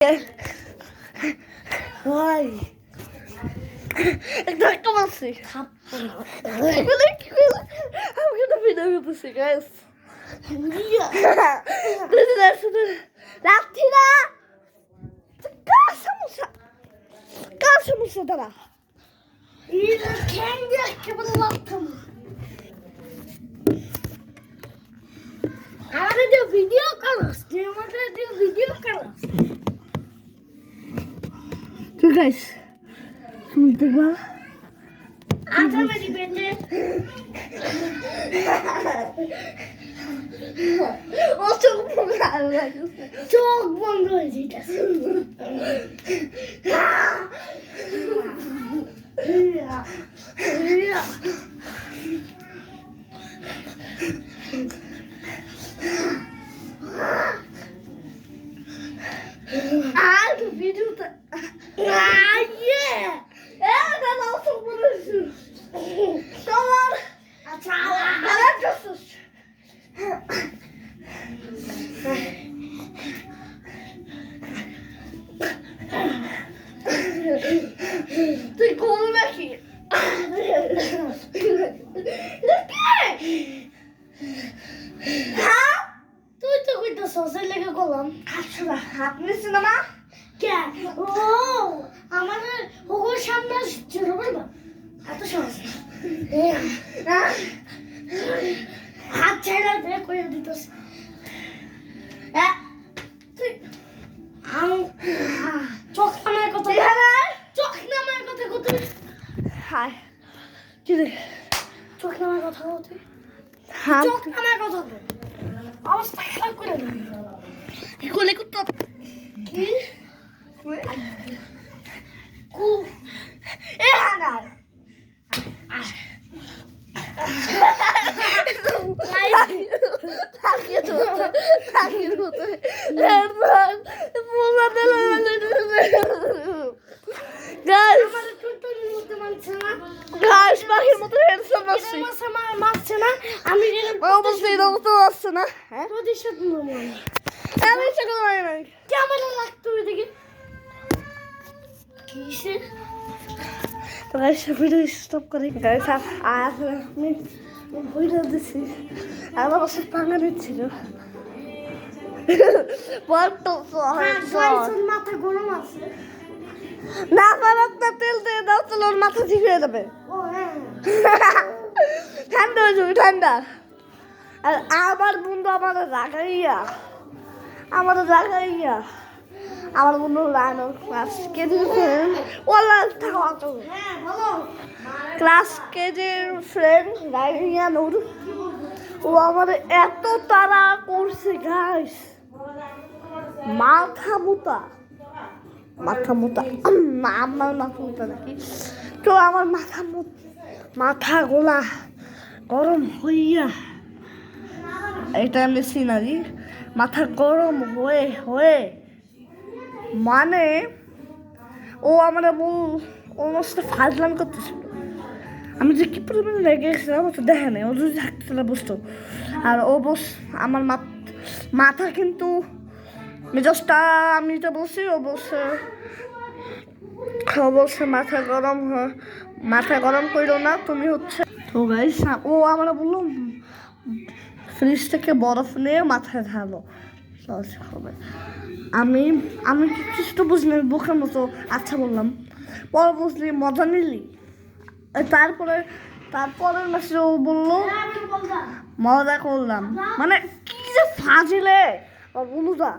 Ay. ধাক্কা মারছি। I'm gonna video with you guys. রাখছি না। কার সমস্যা দাঁড়া? আমাদের ভিডিও করস, ভিডিও করস। So guys, শুনতে পা আটা মেরি বেটে ও চোখ বন্ধ হয়ে যাচ্ছে আর ভিডিওটা তুই কোন নাকি তুই তো কইতো সসের লেগে করলাম আসলে হাত নিছি না কে ও আমাদের ওগো সামনে ছিল বলবা এত সহজ হাত ছেড়ে দে কইয়া দিতস তুই চোখ নামার কথা চোখ নামার কথা কত হাই কি রে চোখ নামার কথা কত চোখ নামার কথা কত অবস্থা খারাপ করে কি কোলে কত কি কু এ হানা আমি অবশ্যই আসছে না কেমন লাগতো ওইদিকে তো ভিডিও স্টপ করে গাইস আর আমি ভিডিও দিছি আমার পাশে পাঙ্গা দিচ্ছিল মাথা গরম আছে না পারাত না তেল দিয়ে দাও তো ওর মাথা ঠিক হয়ে যাবে ঠান্ডা হয়ে যাবে ঠান্ডা আর আমার বন্ধু আমাদের রাগাইয়া আমার বন্ধু লাইন ক্লাস কেজির ফ্রেন্ড ওলা থাকা তো ক্লাস কেজির ফ্রেন্ড রাগাইয়া নূর ও আমাদের এত তাড়া করছে গাইস মাথা মোটা আমার মাথা মোটা নাকি তো আমার মাথা গোলা গরম হইয়া এটা আমি সিনারি মাথা গরম হয়ে মানে ও আমার ওর সাথে ফাজলাম করতেছিল আমি যে কি পরিমাণে রেগে গেছিলাম তো দেখে নেই ও যদি থাকতে বুঝতো আর ও আমার মাথা কিন্তু মেজাজটা আমি তো বলছি ও বলছে মাথা গরম করো না তুমি হচ্ছে তো গাইস ও আমরা বললো ফ্রিজ থেকে বরফ নিয়ে মাথায় ঢালো হবে আমি কিছু তো বুঝলি বোকার মতো আচ্ছা বললাম পরে বুঝলি মজা নিলি তারপরে মাসে ও বললো মজা করলাম মানে কি যে ফাজিলে বলুদা